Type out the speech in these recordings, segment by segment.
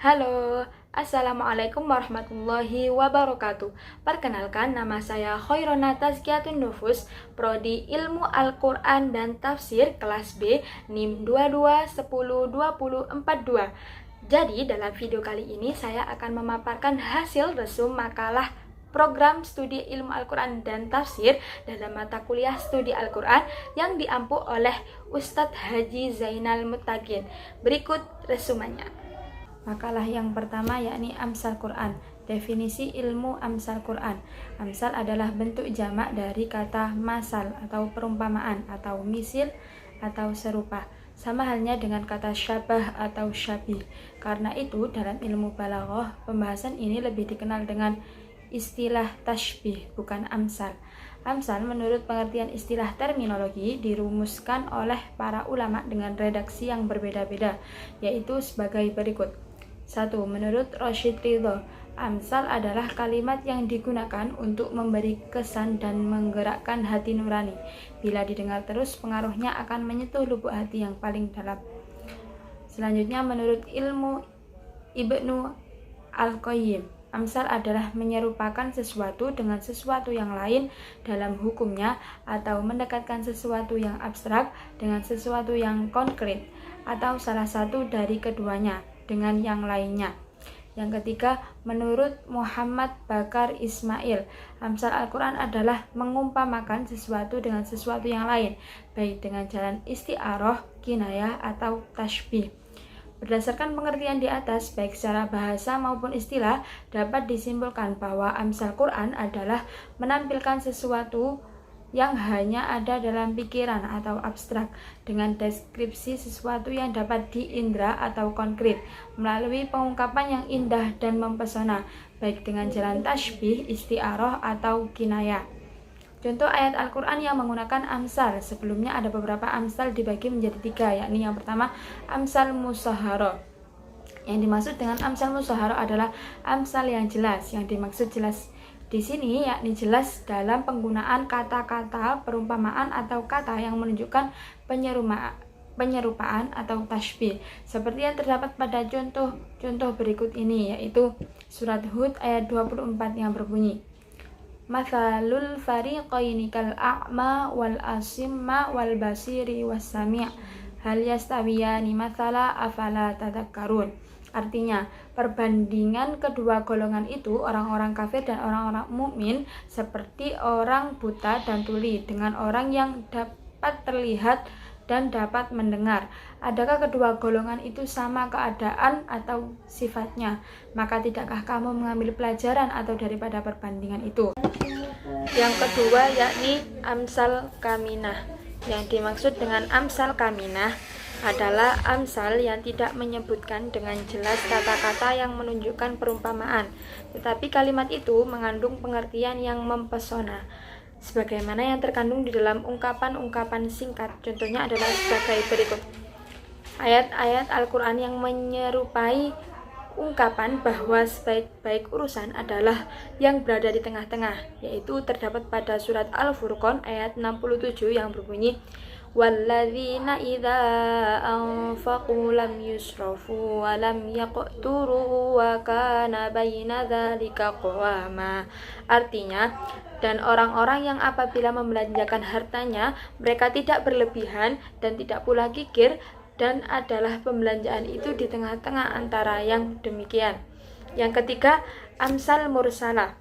Halo, Assalamualaikum warahmatullahi wabarakatuh. Perkenalkan, nama saya Khoirona Tazkiyatun Nufus, Prodi Ilmu Al-Quran dan Tafsir kelas B, NIM 22102042. Jadi, dalam video kali ini saya akan memaparkan hasil resum makalah program studi ilmu Al-Quran dan Tafsir dalam mata kuliah studi Al-Quran yang diampu oleh Ustadz Haji Zainal Muttaqin. Berikut resumannya. Makalah yang pertama yakni Amsal Quran. Definisi ilmu Amsal Quran. Amsal adalah bentuk jamak dari kata masal atau perumpamaan atau misil atau serupa. Sama halnya dengan kata syabah atau syabih. Karena itu dalam ilmu balaghah pembahasan ini lebih dikenal dengan istilah tashbih, bukan amsal. Amsal menurut pengertian istilah terminologi dirumuskan oleh para ulama dengan redaksi yang berbeda-beda, yaitu sebagai berikut. 1. Menurut Rashid Ridho, amsal adalah kalimat yang digunakan untuk memberi kesan dan menggerakkan hati nurani. Bila didengar terus, pengaruhnya akan menyentuh lubuk hati yang paling dalam. Selanjutnya, menurut ilmu Ibnu Al-Qayyim, amsal adalah menyerupakan sesuatu dengan sesuatu yang lain dalam hukumnya atau mendekatkan sesuatu yang abstrak dengan sesuatu yang konkret atau salah satu dari keduanya dengan yang lainnya. Yang ketiga, menurut Muhammad Bakar Ismail, amsal Al-Quran adalah mengumpamakan sesuatu dengan sesuatu yang lain, baik dengan jalan isti'arah, kinayah, atau tashbih. Berdasarkan pengertian di atas, baik secara bahasa maupun istilah, dapat disimpulkan bahwa amsal Quran adalah menampilkan sesuatu yang hanya ada dalam pikiran atau abstrak dengan deskripsi sesuatu yang dapat diindra atau konkret melalui pengungkapan yang indah dan mempesona, baik dengan jalan tashbih, isti'arah, atau kinayah. Contoh ayat Al-Quran yang menggunakan amsal. Sebelumnya ada beberapa amsal dibagi menjadi 3, yakni yang pertama amsal musahara. Yang dimaksud dengan amsal musahara adalah amsal yang jelas. Yang dimaksud jelas di sini yakni jelas dalam penggunaan kata-kata, perumpamaan atau kata yang menunjukkan penyerupaan atau tashbih, seperti yang terdapat pada contoh berikut ini, yaitu surat Hud ayat 24 yang berbunyi, Mathalul fariqaini kal a'ma wal asimma wal basiri was sami' hal yastawiyani mathala afala tadhakkarun. Artinya, perbandingan kedua golongan itu, orang-orang kafir dan orang-orang mukmin, seperti orang buta dan tuli dengan orang yang dapat terlihat dan dapat mendengar. Adakah kedua golongan itu sama keadaan atau sifatnya? Maka tidakkah kamu mengambil pelajaran atau daripada perbandingan itu? Yang kedua yakni amsal kaminah. Yang dimaksud dengan amsal kaminah adalah amsal yang tidak menyebutkan dengan jelas kata-kata yang menunjukkan perumpamaan, tetapi kalimat itu mengandung pengertian yang mempesona, sebagaimana yang terkandung di dalam ungkapan-ungkapan singkat. Contohnya adalah sebagai berikut. Ayat-ayat Al-Quran yang menyerupai ungkapan bahwa sebaik-baik urusan adalah yang berada di tengah-tengah, yaitu terdapat pada surat Al-Furqan ayat 67 yang berbunyi, walladzina idza anfaqu lam yusrafu wa lam yaqturu wa kana baina dzalika qawama. Artinya, dan orang-orang yang apabila membelanjakan hartanya mereka tidak berlebihan dan tidak pula kikir, dan adalah pembelanjaan itu di tengah-tengah antara yang demikian. Yang ketiga, amsal mursalah.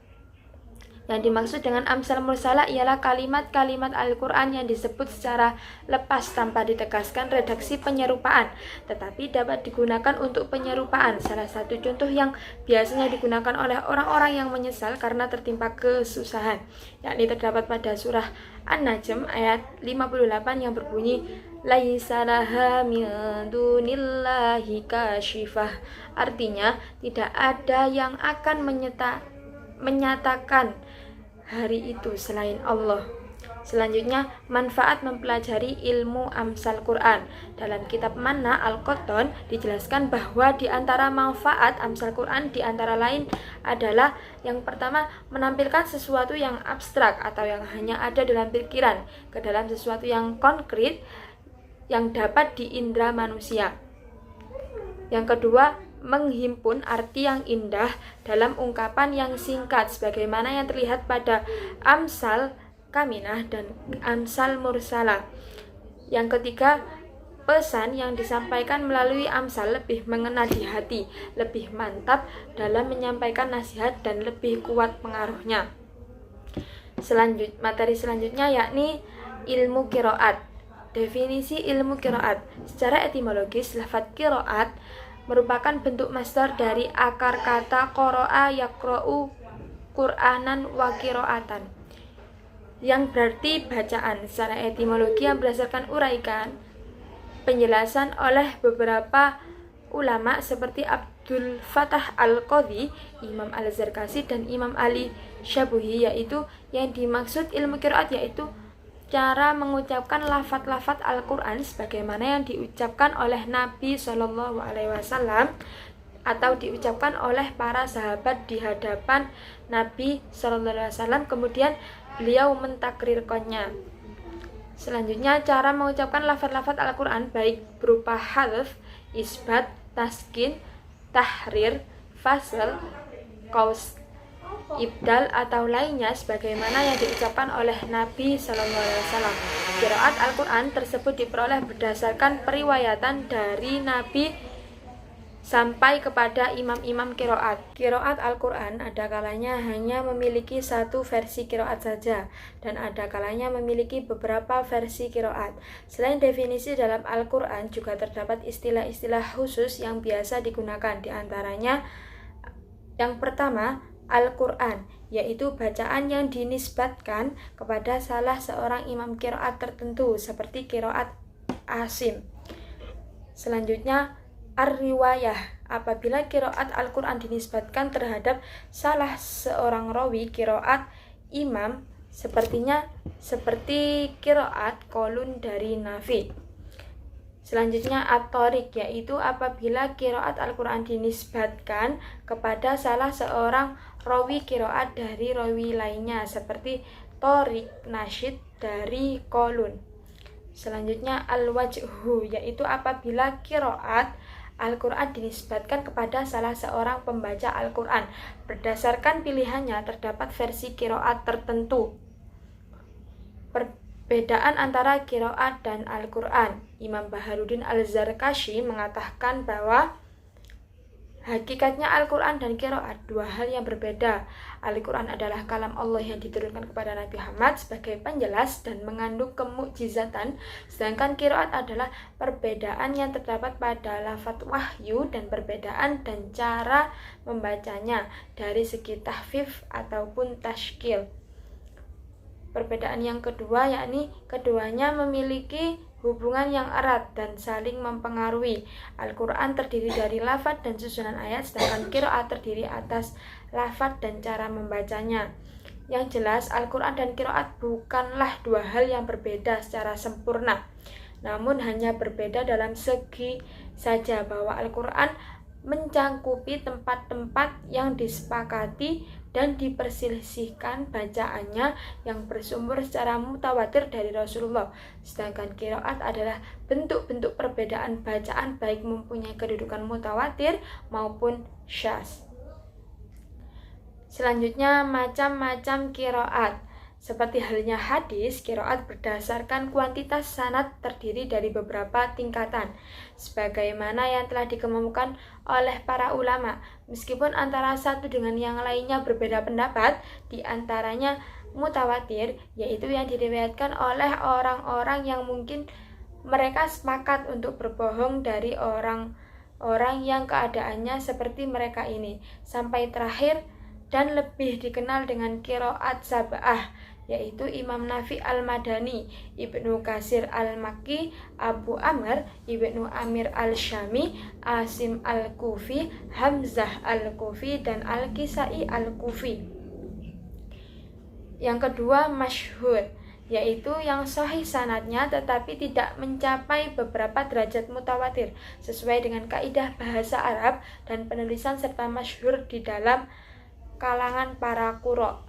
Yang dimaksud dengan amsal mursalah ialah kalimat-kalimat Al-Quran yang disebut secara lepas tanpa ditegaskan redaksi penyerupaan, tetapi dapat digunakan untuk penyerupaan. Salah satu contoh yang biasanya digunakan oleh orang-orang yang menyesal karena tertimpa kesusahan, yakni terdapat pada surah An-Najm ayat 58 yang berbunyi, laisa laha min dunillahi kashifah. Artinya, tidak ada yang akan menyatakan hari itu selain Allah. Selanjutnya, manfaat mempelajari ilmu amsal Quran. Dalam kitab Manna Al-Qotton dijelaskan bahwa di antara manfaat amsal Quran di antara lain adalah yang pertama, menampilkan sesuatu yang abstrak atau yang hanya ada dalam pikiran ke dalam sesuatu yang konkret yang dapat diindra manusia. Yang kedua, menghimpun arti yang indah dalam ungkapan yang singkat sebagaimana yang terlihat pada Amsal Kaminah dan Amsal Mursalah. Yang ketiga, pesan yang disampaikan melalui Amsal lebih mengena di hati, lebih mantap dalam menyampaikan nasihat dan lebih kuat pengaruhnya. Materi selanjutnya yakni ilmu qiraat. Definisi ilmu qiraat. Secara etimologis, lafadz qiraat merupakan bentuk masdar dari akar kata qara'a yaqra'u Qur'anan wa qira'atan, yang berarti bacaan. Secara etimologi yang berdasarkan uraikan penjelasan oleh beberapa ulama seperti Abdul Fattah Al-Qadhi, Imam Al-Zarkasi, dan Imam Ali Syabuhi, yaitu yang dimaksud ilmu qiraat yaitu cara mengucapkan lafadz-lafadz Al-Quran sebagaimana yang diucapkan oleh Nabi SAW atau diucapkan oleh para sahabat di hadapan Nabi SAW, kemudian beliau mentakrirkannya. Selanjutnya, cara mengucapkan lafadz-lafadz Al-Quran baik berupa hadf, isbat, taskin, tahrir, fasl, qaus, ibdal atau lainnya sebagaimana yang diucapkan oleh Nabi SAW. Qiraat Al-Quran tersebut diperoleh berdasarkan periwayatan dari Nabi sampai kepada imam-imam qiraat. Qiraat Al-Quran ada kalanya hanya memiliki satu versi qiraat saja dan ada kalanya memiliki beberapa versi qiraat. Selain definisi dalam Al-Quran juga terdapat istilah-istilah khusus yang biasa digunakan. Di antaranya yang pertama, Al-Quran, yaitu bacaan yang dinisbatkan kepada salah seorang imam qiraat tertentu seperti qiraat Asim. Selanjutnya, Ar-Riwayah, apabila qiraat Al-Quran dinisbatkan terhadap salah seorang rawi qiraat imam seperti qiraat Qalun dari Nafi. Selanjutnya at-Thariq, yaitu apabila qiraat Al-Quran dinisbatkan kepada salah seorang rawi qiraat dari rawi lainnya seperti Thariq Nasyid dari Qalun. Selanjutnya al-Wajhu, yaitu apabila qiraat Al-Quran dinisbatkan kepada salah seorang pembaca Al-Quran. Berdasarkan pilihannya terdapat versi qiraat tertentu. Perbedaan antara qiraat dan Al-Quran. Imam Baharuddin Al-Zarkashi mengatakan bahwa hakikatnya Al-Quran dan qiraat dua hal yang berbeda. Al-Quran adalah kalam Allah yang diturunkan kepada Nabi Muhammad sebagai penjelas dan mengandung kemukjizatan, sedangkan qiraat adalah perbedaan yang terdapat pada lafadz wahyu dan perbedaan dan cara membacanya dari segi tahfif ataupun tashkil. Perbedaan yang kedua yakni keduanya memiliki hubungan yang erat dan saling mempengaruhi. Al-Quran terdiri dari lafadz dan susunan ayat, sedangkan qiraat terdiri atas lafadz dan cara membacanya. Yang jelas, Al-Quran dan qiraat bukanlah dua hal yang berbeda secara sempurna, namun hanya berbeda dalam segi saja bahwa Al-Quran mencangkupi tempat-tempat yang disepakati dan diperselisihkan bacaannya yang bersumber secara mutawatir dari Rasulullah, sedangkan qiraat adalah bentuk-bentuk perbedaan bacaan baik mempunyai kedudukan mutawatir maupun syadz. Selanjutnya, macam-macam qiraat. Seperti halnya hadis, qiraat berdasarkan kuantitas sanad terdiri dari beberapa tingkatan, sebagaimana yang telah dikemukakan oleh para ulama. Meskipun antara satu dengan yang lainnya berbeda pendapat, di antaranya mutawatir, yaitu yang diriwayatkan oleh orang-orang yang mungkin mereka sepakat untuk berbohong dari orang-orang yang keadaannya seperti mereka ini, sampai terakhir dan lebih dikenal dengan qiraat sab'ah, yaitu Imam Nafi Al-Madani, Ibnu Katsir Al-Makki, Abu Amr, Ibnu Amir Al-Syami, Asim Al-Kufi, Hamzah Al-Kufi, dan Al-Kisai Al-Kufi. Yang kedua, masyhur, yaitu yang sahih sanadnya tetapi tidak mencapai beberapa derajat mutawatir sesuai dengan kaidah bahasa Arab dan penulisan serta masyhur di dalam kalangan para qurra.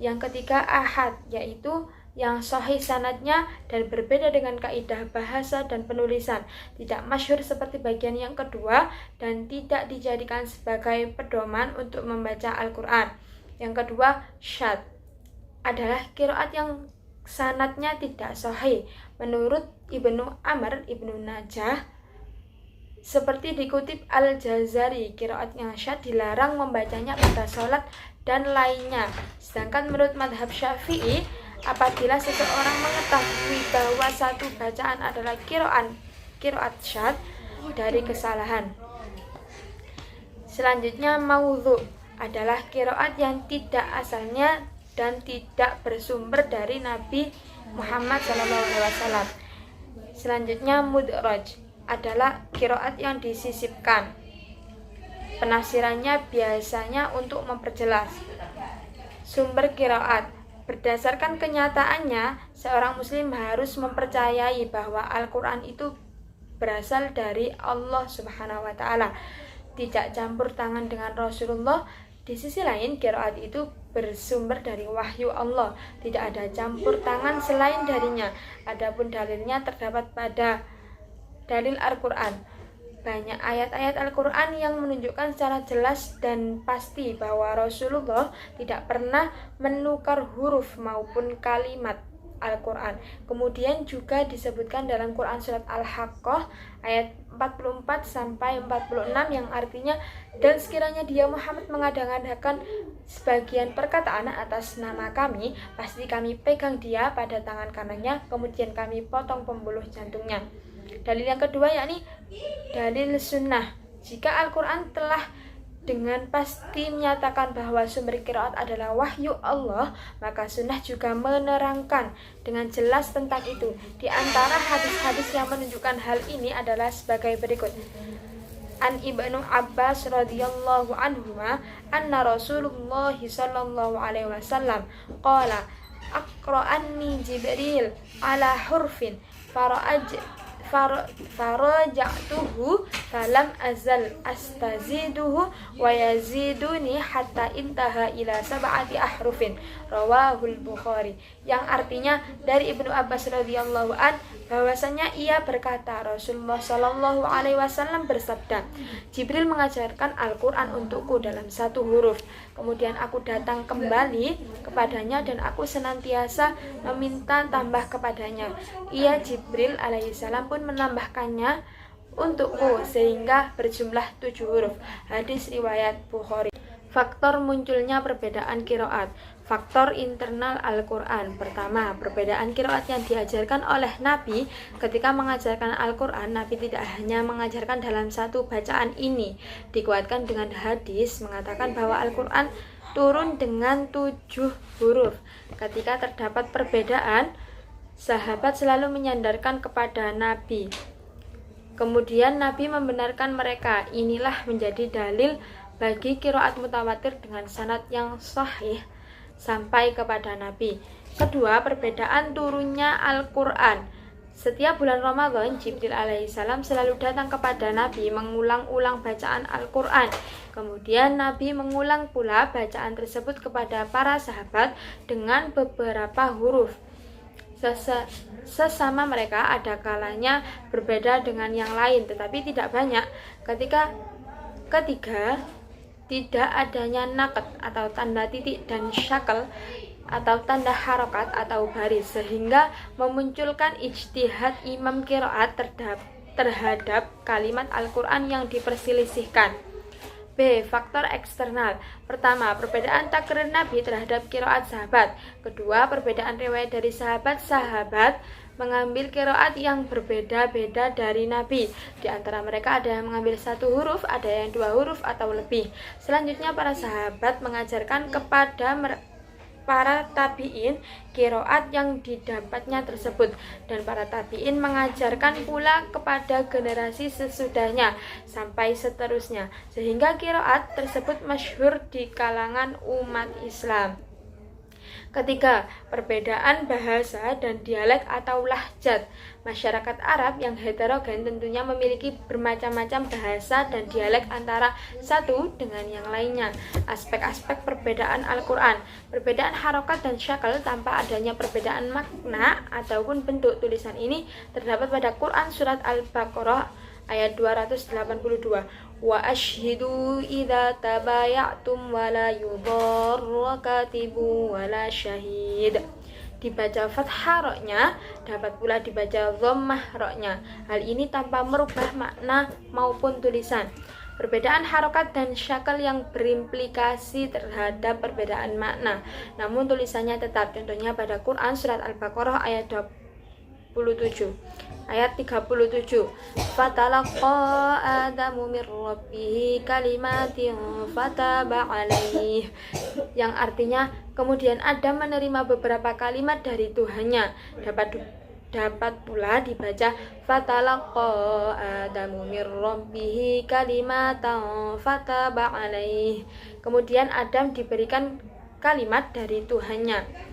Yang ketiga, ahad, yaitu yang sahih sanadnya dan berbeda dengan kaidah bahasa dan penulisan, tidak masyhur seperti bagian yang kedua, dan tidak dijadikan sebagai pedoman untuk membaca Al-Quran. Yang kedua, syadz adalah qiraat yang sanadnya tidak sahih. Menurut Ibnu Amr Ibnu Najah, seperti dikutip Al-Jazari, qiraat yang syadz dilarang membacanya pada sholat dan lainnya. Sedangkan menurut madhab Syafi'i, apabila seseorang mengetahui bahwa satu bacaan adalah qiraat syadz dari kesalahan. Selanjutnya, maudhu adalah qiraat yang tidak asalnya dan tidak bersumber dari Nabi Muhammad SAW. Selanjutnya, mudraj adalah qiraat yang disisipkan. Penafsirannya biasanya untuk memperjelas sumber qiraat. Berdasarkan kenyataannya, seorang muslim harus mempercayai bahwa Al-Quran itu berasal dari Allah Subhanahu wa Ta'ala, tidak campur tangan dengan Rasulullah. Di sisi lain, qiraat itu bersumber dari wahyu Allah, tidak ada campur tangan selain darinya. Adapun dalilnya terdapat pada dalil Al-Quran. Banyak ayat-ayat Al-Quran yang menunjukkan secara jelas dan pasti bahwa Rasulullah tidak pernah menukar huruf maupun kalimat Al-Quran. Kemudian juga disebutkan dalam Quran surat Al-Haqqah ayat 44-46 yang artinya, dan sekiranya dia Muhammad mengadakan sebagian perkataan atas nama kami, pasti kami pegang dia pada tangan kanannya, kemudian kami potong pembuluh jantungnya. Dalil yang kedua yakni dalil sunnah. Jika Al-Quran telah dengan pasti menyatakan bahwa sumber qiraat adalah wahyu Allah, maka sunnah juga menerangkan dengan jelas tentang itu. Di antara hadis-hadis yang menunjukkan hal ini adalah sebagai berikut. An Ibnu Abbas radhiyallahu anhuma anna Rasulullah sallallahu alaihi wasallam qala aqra'anni Jibril ala hurfin faraja'tuhu falam azal astaziduhu wa yaziduni hatta intaha ila sab'ati ahrufin, rawahul Bukhari. Yang artinya dari Ibnu Abbas radhiyallahu an bahwasanya ia berkata, Rasulullah Shallallahu alaihi wasallam bersabda, Jibril mengajarkan Al-Quran untukku dalam satu huruf, kemudian aku datang kembali kepadanya dan aku senantiasa meminta tambah kepadanya. Ia Jibril alaihissalam pun menambahkannya untukku sehingga berjumlah 7 huruf. Hadis riwayat Bukhari. Faktor munculnya perbedaan qiraat. Faktor internal Al-Quran. Pertama, perbedaan qiraat yang diajarkan oleh Nabi. Ketika mengajarkan Al-Quran, Nabi tidak hanya mengajarkan dalam satu bacaan ini. Dikuatkan dengan hadis mengatakan bahwa Al-Quran turun dengan 7 huruf. Ketika terdapat perbedaan, sahabat selalu menyandarkan kepada Nabi. Kemudian Nabi membenarkan mereka. Inilah menjadi dalil bagi qiraat mutawatir dengan sanad yang sahih sampai kepada Nabi. Kedua, perbedaan turunnya Al-Quran. Setiap bulan Ramadan, Jibril alaihissalam selalu datang kepada Nabi mengulang-ulang bacaan Al-Quran. Kemudian Nabi mengulang pula bacaan tersebut kepada para sahabat dengan beberapa huruf. Sesama mereka ada kalanya berbeda dengan yang lain, tetapi tidak banyak. Ketiga, tidak adanya nakat atau tanda titik dan syakal atau tanda harokat atau baris, sehingga memunculkan ijtihad imam qiraat terhadap kalimat Al-Quran yang diperselisihkan. B. Faktor eksternal. Pertama, perbedaan takrir Nabi terhadap qiraat sahabat. Kedua, perbedaan riwayat dari sahabat-sahabat mengambil qiraat yang berbeda-beda dari Nabi. Di antara mereka ada yang mengambil 1 huruf, ada yang 2 huruf atau lebih. Selanjutnya, para sahabat mengajarkan kepada para tabi'in qiraat yang didapatnya tersebut, dan para tabi'in mengajarkan pula kepada generasi sesudahnya sampai seterusnya, sehingga qiraat tersebut masyhur di kalangan umat Islam. Ketiga, perbedaan bahasa dan dialek atau lahjat. Masyarakat Arab yang heterogen tentunya memiliki bermacam-macam bahasa dan dialek antara satu dengan yang lainnya. Aspek-aspek perbedaan Al-Quran. Perbedaan harokat dan syakal tanpa adanya perbedaan makna ataupun bentuk tulisan ini terdapat pada Quran Surat Al-Baqarah ayat 282. Wa ashhidu idza tabayatum wa la yudharra katibu wa la syahid. Dibaca fathah roknya, dapat pula dibaca dhammah roknya. Hal ini tanpa merubah makna maupun tulisan. Perbedaan harokat dan syakal yang berimplikasi terhadap perbedaan makna, namun tulisannya tetap. Contohnya pada Quran Surat Al-Baqarah ayat 27. Ayat 37. Fatalaqa Adamu mir rabbih kalimatin fataba alaih. Yang artinya kemudian Adam menerima beberapa kalimat dari Tuhannya. Dapat pula dibaca fatalaqa Adamu mir rabbih kalimatan fataba alaih. Kemudian Adam diberikan kalimat dari Tuhannya.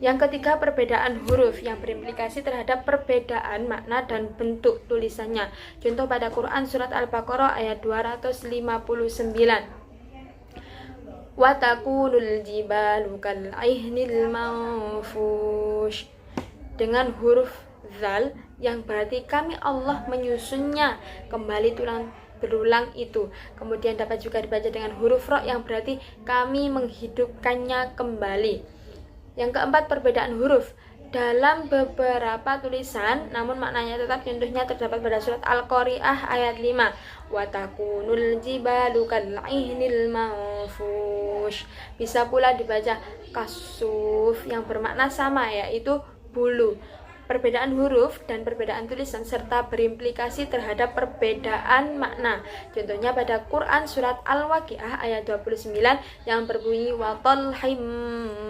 Yang ketiga, perbedaan huruf yang berimplikasi terhadap perbedaan makna dan bentuk tulisannya. Contoh pada Quran Surat Al-Baqarah ayat 259. Wa takunul jibalu kal aihnil manfush. Dengan huruf zal yang berarti kami Allah menyusunnya kembali berulang itu. Kemudian dapat juga dibaca dengan huruf ra yang berarti kami menghidupkannya kembali. Yang keempat, perbedaan huruf dalam beberapa tulisan namun maknanya tetap. Contohnya terdapat pada surat Al-Qari'ah ayat 5. Wa takunul jibalu kal'ihnil manfush. Bisa pula dibaca kasuf yang bermakna sama, yaitu bulu. Perbedaan huruf dan perbedaan tulisan serta berimplikasi terhadap perbedaan makna. Contohnya pada Quran Surat Al-Waqi'ah ayat 29 yang berbunyi wa talhim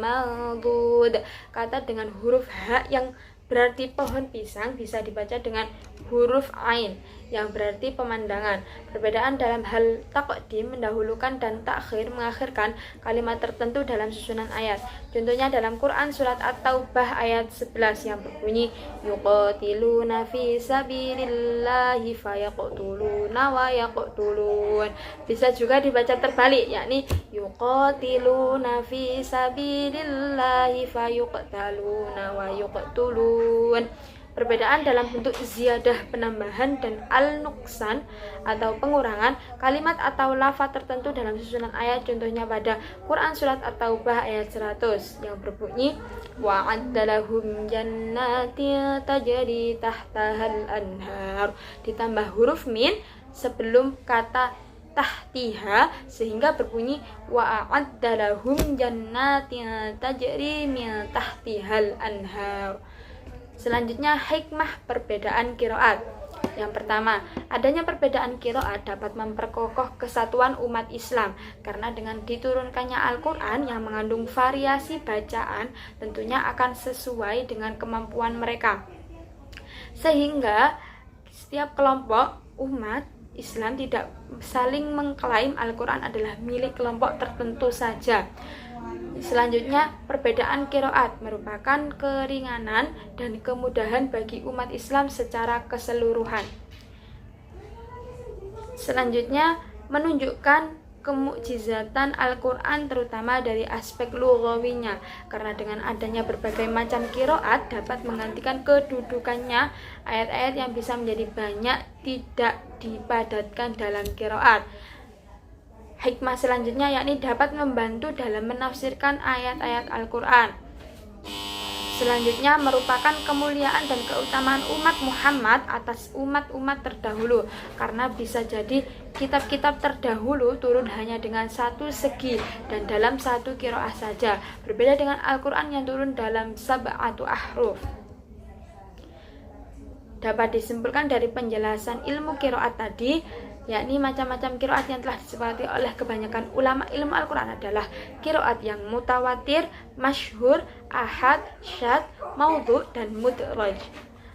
mandud. Kata dengan huruf H yang berarti pohon pisang bisa dibaca dengan huruf Ain yang berarti pemandangan. Perbedaan dalam hal taqdim mendahulukan dan takhir mengakhirkan kalimat tertentu dalam susunan ayat. Contohnya dalam Quran Surat At-Taubah ayat 11 yang berbunyi yuqatiluna fi sabilillahi fayaqtuluna wa yaqtulun. Bisa juga dibaca terbalik, yakni yuqatiluna fi sabilillahi fayuqtaluna wa yuqtulun. Perbedaan dalam bentuk ziyadah penambahan dan al-nuqsan atau pengurangan kalimat atau lafaz tertentu dalam susunan ayat. Contohnya pada Quran Surat At-Taubah ayat 100 yang berbunyi wa'addalahum jannati tajri tahtahal anhar, ditambah huruf min sebelum kata tahtiha sehingga berbunyi wa'addalahum jannati tajri min tahtihal anhar. Selanjutnya, hikmah perbedaan qiraat. Yang pertama, adanya perbedaan qiraat dapat memperkokoh kesatuan umat Islam karena dengan diturunkannya Al-Quran yang mengandung variasi bacaan tentunya akan sesuai dengan kemampuan mereka, sehingga setiap kelompok umat Islam tidak saling mengklaim Al-Quran adalah milik kelompok tertentu saja. Selanjutnya, perbedaan qiraat merupakan keringanan dan kemudahan bagi umat Islam secara keseluruhan. Selanjutnya, menunjukkan kemukjizatan Al-Quran terutama dari aspek lughawinya, karena dengan adanya berbagai macam qiraat dapat menggantikan kedudukannya ayat-ayat yang bisa menjadi banyak tidak dipadatkan dalam qiraat. Hikmah selanjutnya yakni dapat membantu dalam menafsirkan ayat-ayat Al-Quran. Selanjutnya merupakan kemuliaan dan keutamaan umat Muhammad atas umat-umat terdahulu, karena bisa jadi kitab-kitab terdahulu turun hanya dengan satu segi dan dalam satu qiraah saja, berbeda dengan Al-Quran yang turun dalam sab'atu ahruf. Dapat disimpulkan dari penjelasan ilmu qiraat tadi, yakni macam-macam qiraat yang telah disepakati oleh kebanyakan ulama ilmu Al-Quran adalah qiraat yang mutawatir, masyhur, ahad, syadz, maudhu, dan mudraj.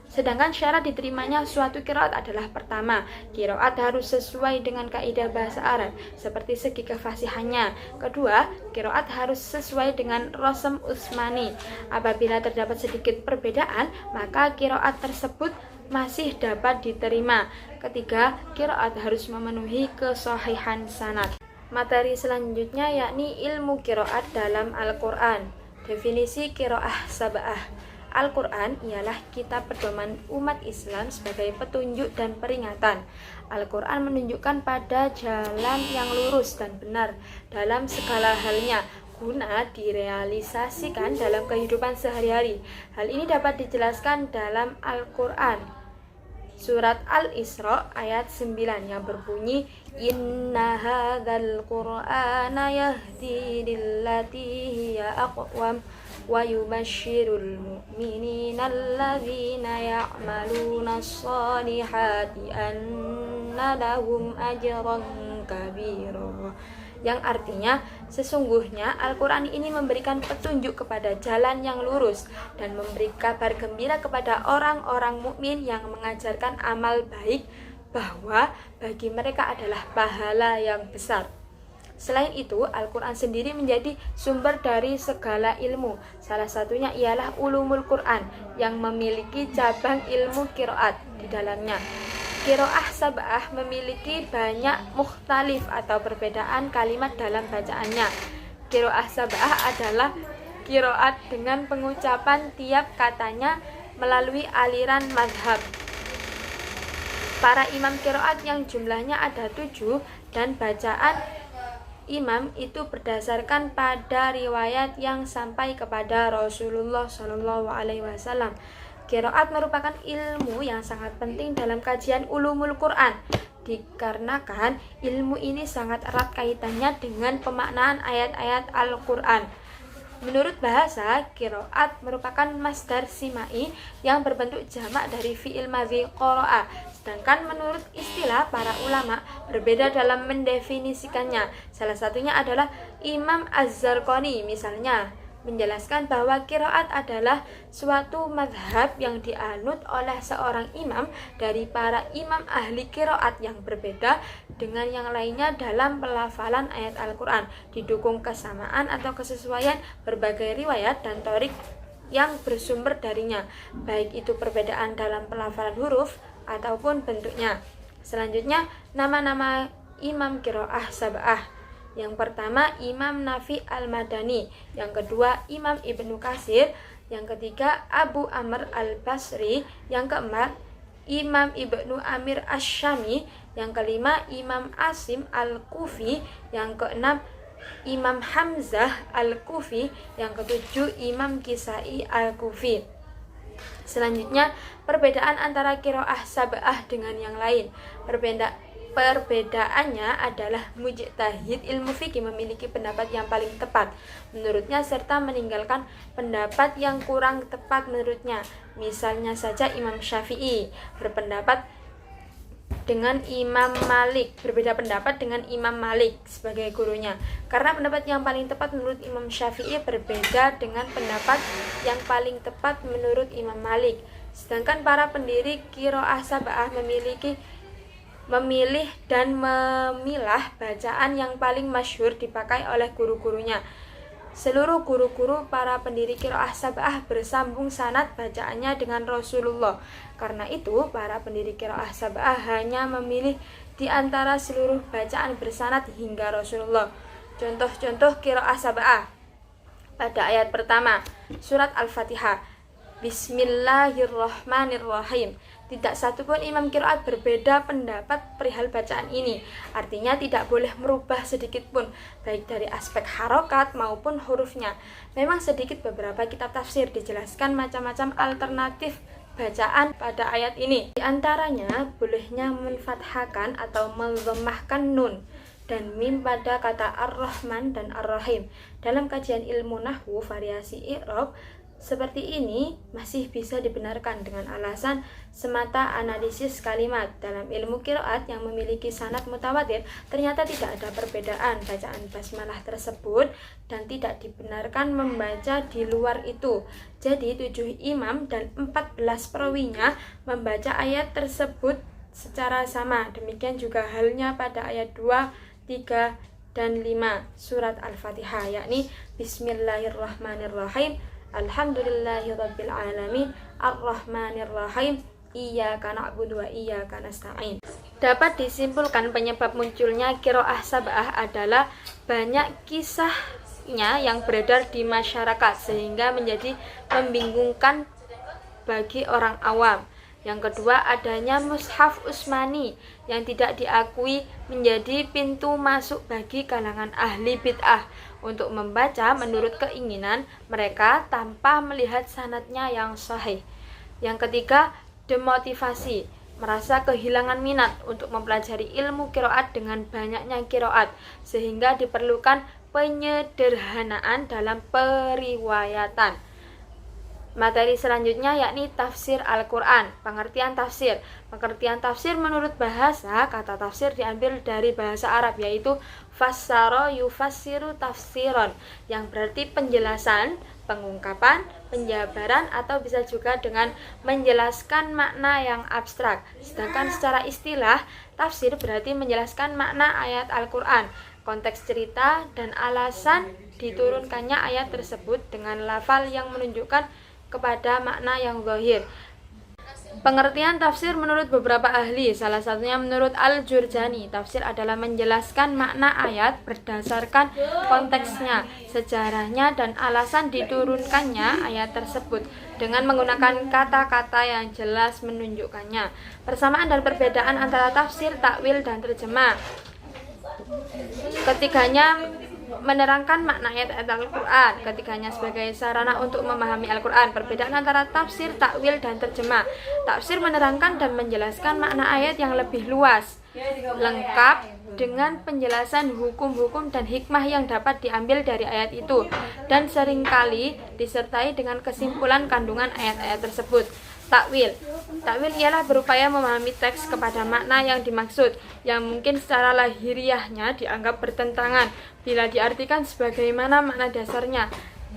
Sedangkan syarat diterimanya suatu qiraat adalah pertama, qiraat harus sesuai dengan kaidah bahasa Arab seperti segi kefasihannya. Kedua, qiraat harus sesuai dengan rasm Utsmani. Apabila terdapat sedikit perbedaan, maka qiraat tersebut masih dapat diterima. Ketiga, qiraat harus memenuhi kesahihan sanad. Materi selanjutnya yakni ilmu qiraat dalam Al-Qur'an. Definisi qiraah sab'ah. Al-Quran ialah kitab pedoman umat Islam sebagai petunjuk dan peringatan. Al-Quran menunjukkan pada jalan yang lurus dan benar dalam segala halnya guna direalisasikan dalam kehidupan sehari-hari. Hal ini dapat dijelaskan dalam Al-Quran. Surat Al-Isra ayat 9 yang berbunyi Inna hadzal qur'ana yahdi lillati hiya aqwam wa yubashshirul mu'minina alladzina ya'maluna shalihati anna lahum ajran kabira, yang artinya sesungguhnya Al-Quran ini memberikan petunjuk kepada jalan yang lurus dan memberi kabar gembira kepada orang-orang mukmin yang mengajarkan amal baik bahwa bagi mereka adalah pahala yang besar. Selain itu, Al-Quran sendiri menjadi sumber dari segala ilmu. Salah satunya ialah ulumul Quran yang memiliki cabang ilmu qiraat di dalamnya. Qiraah sab'ah memiliki banyak mukhtalif atau perbedaan kalimat dalam bacaannya. Qiraah sab'ah adalah qiraat dengan pengucapan tiap katanya melalui aliran madhab. Para imam qiraat yang jumlahnya ada 7 dan bacaan imam itu berdasarkan pada riwayat yang sampai kepada Rasulullah SAW. Qiraat merupakan ilmu yang sangat penting dalam kajian ulumul Quran, dikarenakan ilmu ini sangat erat kaitannya dengan pemaknaan ayat-ayat Al-Quran. Menurut bahasa, qiraat merupakan masdar simai yang berbentuk jamak dari fi'il madhi qara'a. Sedangkan menurut istilah para ulama berbeda dalam mendefinisikannya. Salah satunya adalah Imam Az-Zarqani misalnya menjelaskan bahwa qiraat adalah suatu madhab yang dianut oleh seorang imam dari para imam ahli qiraat yang berbeda dengan yang lainnya dalam pelafalan ayat Al-Quran, didukung kesamaan atau kesesuaian berbagai riwayat dan thorik yang bersumber darinya, baik itu perbedaan dalam pelafalan huruf ataupun bentuknya. Selanjutnya, nama-nama imam qiraah sab'ah. Yang pertama Imam Nafi Al-Madani, yang kedua Imam Ibnu Katsir, yang ketiga Abu Amr Al-Basri, yang keempat Imam Ibnu Amir Asy-Syami, yang kelima Imam Asim Al-Kufi, yang keenam Imam Hamzah Al-Kufi, yang ketujuh Imam Kisai Al-Kufi. Selanjutnya, perbedaan antara qiraah sab'ah dengan yang lain. Perbedaannya adalah mujtahid ilmu fikih memiliki pendapat yang paling tepat menurutnya serta meninggalkan pendapat yang kurang tepat menurutnya. Misalnya saja Imam Syafi'i berpendapat dengan Imam Malik, berbeda pendapat dengan Imam Malik sebagai gurunya, karena pendapat yang paling tepat menurut Imam Syafi'i berbeda dengan pendapat yang paling tepat menurut Imam Malik. Sedangkan para pendiri qiraah sab'ah memilih dan memilah bacaan yang paling masyhur dipakai oleh guru-gurunya. Seluruh guru-guru para pendiri qiraah sab'ah bersambung sanad bacaannya dengan Rasulullah. Karena itu, para pendiri qiraah sab'ah hanya memilih di antara seluruh bacaan bersanad hingga Rasulullah. Contoh-contoh qiraah sab'ah. Pada ayat pertama, surat Al-Fatihah, Bismillahirrahmanirrahim. Tidak satupun imam qiraat berbeda pendapat perihal bacaan ini. Artinya tidak boleh merubah sedikit pun, baik dari aspek harokat maupun hurufnya. Memang sedikit beberapa kitab tafsir dijelaskan macam-macam alternatif bacaan pada ayat ini. Di antaranya, bolehnya menfathahkan atau melemahkan nun dan mim pada kata Ar-Rahman dan Ar-Rahim. Dalam kajian ilmu nahwu variasi i'rab, Seperti ini masih bisa dibenarkan dengan alasan semata analisis kalimat. Dalam ilmu qiraat yang memiliki sanad mutawatir, ternyata tidak ada perbedaan bacaan basmalah tersebut dan tidak dibenarkan membaca di luar itu. Jadi 7 imam dan 14 perawinya membaca ayat tersebut secara sama. Demikian juga halnya pada ayat 2, 3, dan 5 surat Al-Fatihah, yakni Bismillahirrahmanirrahim, Alhamdulillahirabbil alamin, Ar-Rahmanirrahim, Iyyaka na'budu wa iyyaka nasta'in. Dapat disimpulkan penyebab munculnya qiraah sab'ah adalah banyak kisahnya yang beredar di masyarakat sehingga menjadi membingungkan bagi orang awam. Yang kedua, adanya mushaf Utsmani yang tidak diakui menjadi pintu masuk bagi kalangan ahli bid'ah untuk membaca menurut keinginan mereka tanpa melihat sanadnya yang sahih. Yang ketiga, demotivasi, merasa kehilangan minat untuk mempelajari ilmu qiraat dengan banyaknya qiraat sehingga diperlukan penyederhanaan dalam periwayatan. Materi selanjutnya yakni tafsir Al-Quran. Pengertian tafsir. Pengertian tafsir menurut bahasa, kata tafsir diambil dari bahasa Arab, yaitu fassara yufassiru tafsiron, yang berarti penjelasan, pengungkapan, penjabaran, atau bisa juga dengan menjelaskan makna yang abstrak. Sedangkan secara istilah, tafsir berarti menjelaskan makna ayat Al-Quran, konteks cerita, dan alasan diturunkannya ayat tersebut dengan lafal yang menunjukkan kepada makna yang zahir. Pengertian tafsir menurut beberapa ahli, salah satunya menurut Al-Jurjani, tafsir adalah menjelaskan makna ayat berdasarkan konteksnya, sejarahnya, dan alasan diturunkannya ayat tersebut dengan menggunakan kata-kata yang jelas menunjukkannya. Persamaan dan perbedaan antara tafsir, takwil, dan terjemah. Ketiganya menerangkan makna ayat-ayat Al-Quran, ketiganya sebagai sarana untuk memahami Al-Quran. Perbedaan antara tafsir, takwil, dan terjemah. Tafsir menerangkan dan menjelaskan makna ayat yang lebih luas, lengkap dengan penjelasan hukum-hukum dan hikmah yang dapat diambil dari ayat itu, dan seringkali disertai dengan kesimpulan kandungan ayat-ayat tersebut. Takwil. Takwil ialah berupaya memahami teks kepada makna yang dimaksud, yang mungkin secara lahiriahnya dianggap bertentangan bila diartikan sebagaimana makna dasarnya.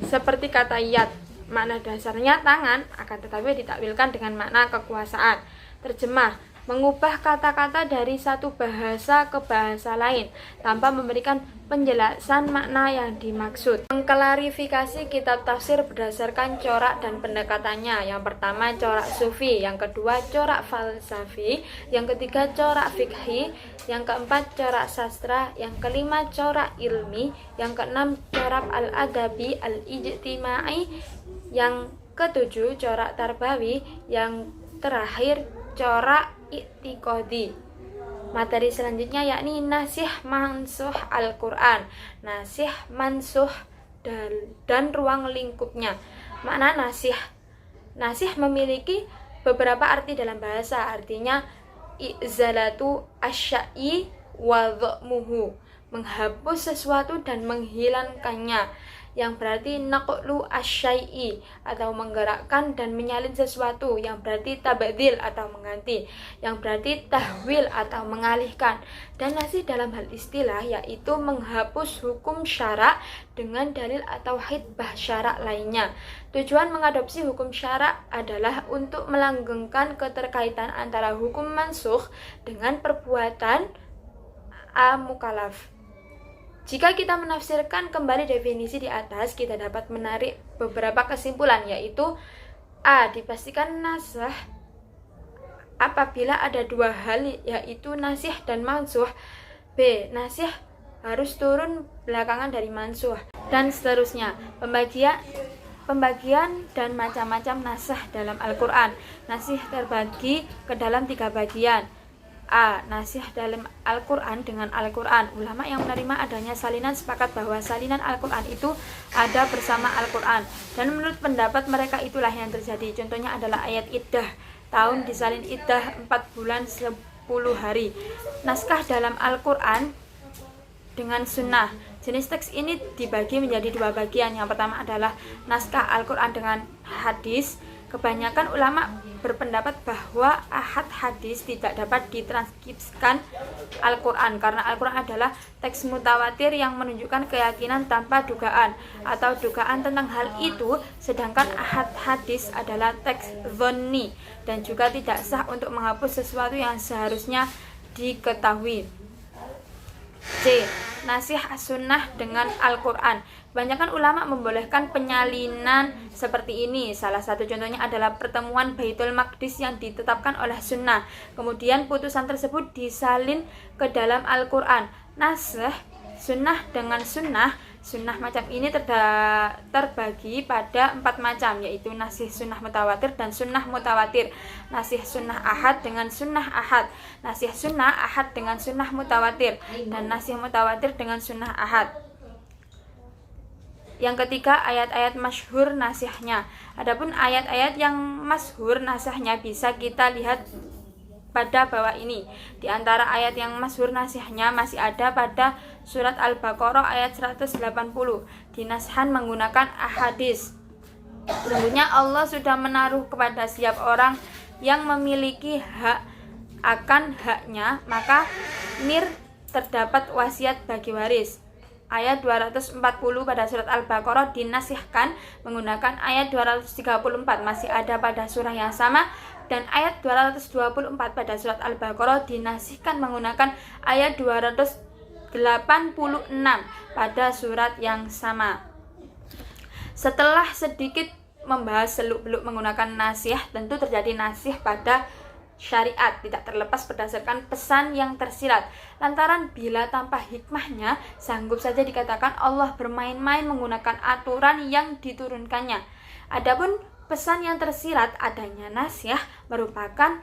Seperti kata yad, makna dasarnya tangan, akan tetapi ditakwilkan dengan makna kekuasaan. Terjemah. Mengubah kata-kata dari satu bahasa ke bahasa lain tanpa memberikan penjelasan makna yang dimaksud. Mengklarifikasi kitab tafsir berdasarkan corak dan pendekatannya. Yang pertama corak sufi, yang kedua corak falsafi, yang ketiga corak fikhi, yang keempat corak sastra, yang kelima corak ilmi, yang keenam corak al-adabi al-ijtimai, yang ketujuh corak tarbawi, yang terakhir corak i'tiqadi. Materi selanjutnya yakni nasih mansuh Al-Quran. Nasih, mansuh, dan ruang lingkupnya. Makna nasih. Nasih memiliki beberapa arti dalam bahasa. Artinya izalatu asya'i wa dha'muhu, menghapus sesuatu dan menghilangkannya, yang berarti naqlu asyai'i, atau menggerakkan dan menyalin sesuatu, yang berarti tabdil atau mengganti, yang berarti tahwil atau mengalihkan. Dan nasih dalam hal istilah yaitu menghapus hukum syarak dengan dalil atau hidbah syarak lainnya. Tujuan mengadopsi hukum syarak adalah untuk melanggengkan keterkaitan antara hukum mansukh dengan perbuatan mukallaf. Jika kita menafsirkan kembali definisi di atas, kita dapat menarik beberapa kesimpulan, yaitu A. Dipastikan nasah apabila ada dua hal, yaitu nasih dan mansuh. B. Nasih harus turun belakangan dari mansuh, dan seterusnya. Pembagian dan macam-macam nasah dalam Al-Quran. Nasih terbagi ke dalam 3 bagian. A. Nasih dalam Al-Quran dengan Al-Quran. Ulama yang menerima adanya salinan sepakat bahwa salinan Al-Quran itu ada bersama Al-Quran, dan menurut pendapat mereka itulah yang terjadi. Contohnya adalah ayat iddah. Tahun disalin iddah 4 bulan 10 hari. Naskah dalam Al-Quran dengan sunnah. Jenis teks ini dibagi menjadi dua bagian. Yang pertama adalah naskah Al-Quran dengan hadis. Kebanyakan ulama berpendapat bahwa ahad hadis tidak dapat ditranskripsikan Al-Quran karena Al-Quran adalah teks mutawatir yang menunjukkan keyakinan tanpa dugaan atau dugaan tentang hal itu, sedangkan ahad hadis adalah teks dhonni dan juga tidak sah untuk menghapus sesuatu yang seharusnya diketahui. C. Nasih as-sunnah dengan Al-Quran. Kebanyakan ulama membolehkan penyalinan seperti ini. Salah satu contohnya adalah pertemuan Baitul Maqdis yang ditetapkan oleh sunnah. Kemudian putusan tersebut disalin ke dalam Al-Quran. Nasih sunnah dengan sunnah. Sunnah macam ini terbagi pada 4 macam, yaitu nasih sunnah mutawatir dan sunnah mutawatir, nasih sunnah ahad dengan sunnah ahad, nasih sunnah ahad dengan sunnah mutawatir, dan nasih mutawatir dengan sunnah ahad. Yang ketiga, ayat-ayat masyhur nasihnya. Adapun ayat-ayat yang masyhur nasihnya bisa kita lihat pada bawah ini. Di antara ayat yang masyhur nasihnya masih ada pada surat Al-Baqarah ayat 180. Dinasihkan menggunakan ahadis. Sesungguhnya Allah sudah menaruh kepada setiap orang yang memiliki hak akan haknya, maka mir terdapat wasiat bagi waris. Ayat 240 pada surat Al-Baqarah dinasihkan menggunakan ayat 234, masih ada pada surah yang sama, dan ayat 224 pada surat Al-Baqarah dinasihkan menggunakan ayat 286 pada surat yang sama. Setelah sedikit membahas seluk-beluk menggunakan nasih, tentu terjadi nasih pada syariat, tidak terlepas berdasarkan pesan yang tersirat. Lantaran bila tanpa hikmahnya, sanggup saja dikatakan Allah bermain-main menggunakan aturan yang diturunkannya. Adapun pesan yang tersirat adanya nasihat merupakan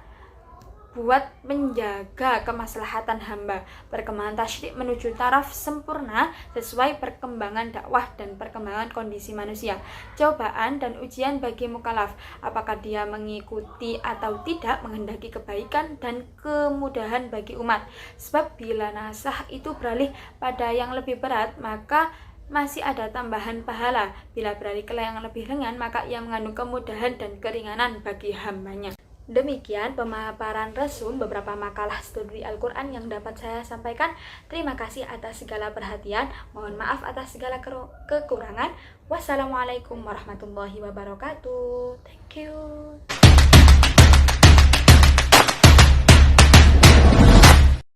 buat menjaga kemaslahatan hamba, perkembangan tasyrik menuju taraf sempurna sesuai perkembangan dakwah dan perkembangan kondisi manusia. Cobaan dan ujian bagi mukallaf, apakah dia mengikuti atau tidak, menghendaki kebaikan dan kemudahan bagi umat. Sebab bila nasah itu beralih pada yang lebih berat, maka masih ada tambahan pahala. Bila beralih ke yang lebih ringan, maka ia mengandung kemudahan dan keringanan bagi hambanya. Demikian pemaparan resum beberapa makalah studi Al-Quran yang dapat saya sampaikan. Terima kasih atas segala perhatian. Mohon maaf atas segala kekurangan. Wassalamualaikum warahmatullahi wabarakatuh. Thank you.